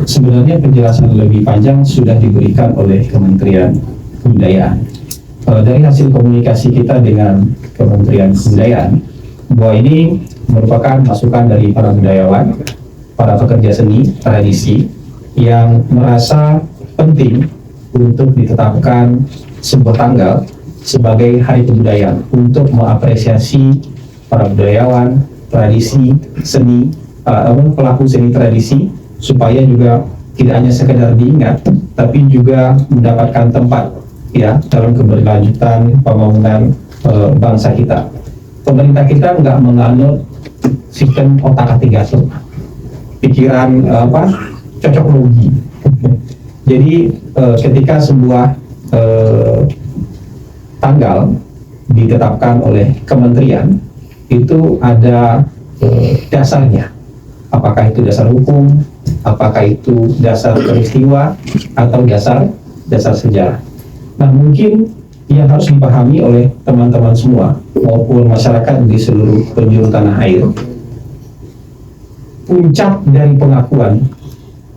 sebenarnya penjelasan lebih panjang sudah diberikan oleh Kementerian Kebudayaan. Dari hasil komunikasi kita dengan Kementerian Kebudayaan, bahwa ini merupakan masukan dari para budayawan, para pekerja seni, tradisi, yang merasa penting untuk ditetapkan sebuah tanggal sebagai Hari Kebudayaan untuk mengapresiasi para budayawan, tradisi, seni, pelaku seni tradisi, supaya juga tidak hanya sekedar diingat, tapi juga mendapatkan tempat ya dalam keberlanjutan pembangunan bangsa kita. Pemerintah kita nggak menganut sistem otak-atik gatot, pikiran cocok logi. Jadi ketika sebuah tanggal ditetapkan oleh kementerian, itu ada dasarnya. Apakah itu dasar hukum, apakah itu dasar peristiwa, atau dasar sejarah. Nah, mungkin yang harus dipahami oleh teman-teman semua maupun masyarakat di seluruh penjuru tanah air, puncak dari pengakuan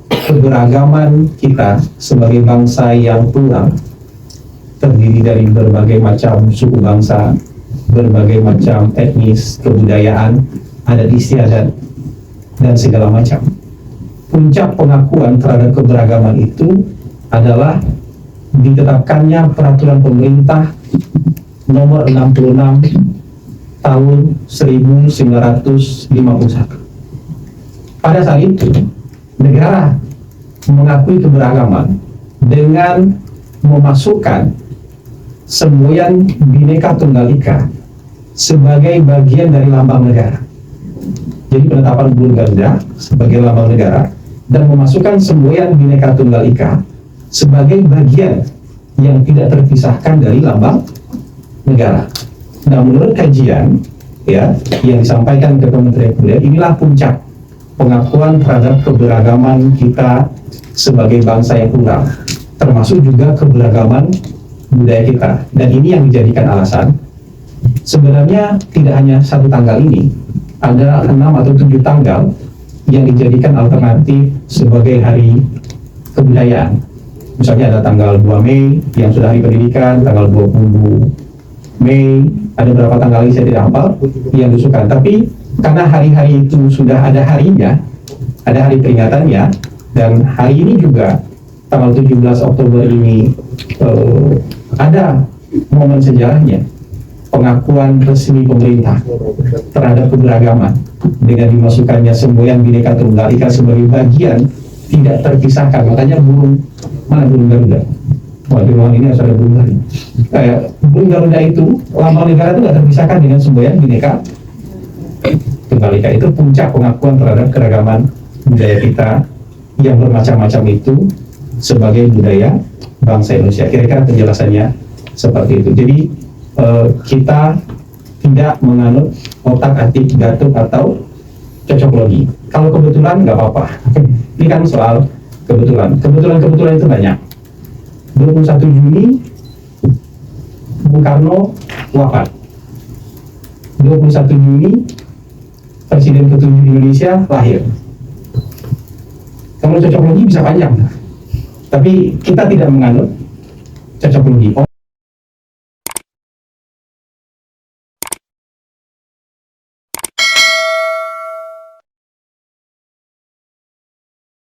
keberagaman kita sebagai bangsa yang plural, terdiri dari berbagai macam suku bangsa, berbagai macam etnis, kebudayaan, adat istiadat, dan segala macam. Puncak pengakuan terhadap keberagaman itu adalah ditetapkannya peraturan pemerintah nomor 66 tahun 1951. Pada saat itu, negara mengakui keberagaman dengan memasukkan semboyan Bhinneka Tunggal Ika sebagai bagian dari lambang negara. Jadi penetapan burung Garuda sebagai lambang negara dan memasukkan semboyan Bhinneka Tunggal Ika sebagai bagian yang tidak terpisahkan dari lambang negara. Nah, menurut kajian ya yang disampaikan ke Kementerian Kebudayaan, inilah puncak pengakuan terhadap keberagaman kita sebagai bangsa yang plural, termasuk juga keberagaman budaya kita. Dan ini yang dijadikan alasan sebenarnya tidak hanya satu tanggal ini, ada 6 atau 7 tanggal yang dijadikan alternatif sebagai hari kebudayaan. Misalnya ada tanggal 2 Mei yang sudah hari pendidikan, tanggal 20 Mei, ada berapa tanggal ini saya tidak hafal yang disukai. Tapi karena hari-hari itu sudah ada harinya, ada hari peringatannya, dan hari ini juga tanggal 17 Oktober ini ada momen sejarahnya, pengakuan resmi pemerintah terhadap keberagaman dengan dimasukkannya semboyan Bhinneka Tunggal Ika sebagai bagian tidak terpisahkan. Makanya mana burung Garuda? Wah, di ruangan ini harus ada burung Garuda. Burung Garuda itu, lambang negara itu tidak terpisahkan dengan semboyan Bhinneka Tunggal Ika. Itu puncak pengakuan terhadap keragaman budaya kita yang bermacam-macam itu sebagai budaya bangsa Indonesia. Kira-kira penjelasannya seperti itu. Jadi kita tidak menganut otak-atik gatot atau cocok logi. Kalau kebetulan nggak apa-apa. Ini kan soal kebetulan. Kebetulan itu banyak. 21 Juni Bung Karno wafat. 21 Juni Presiden ke-7 Indonesia lahir. Kalau cocok logi bisa panjang. Tapi kita tidak menganut cocok logi.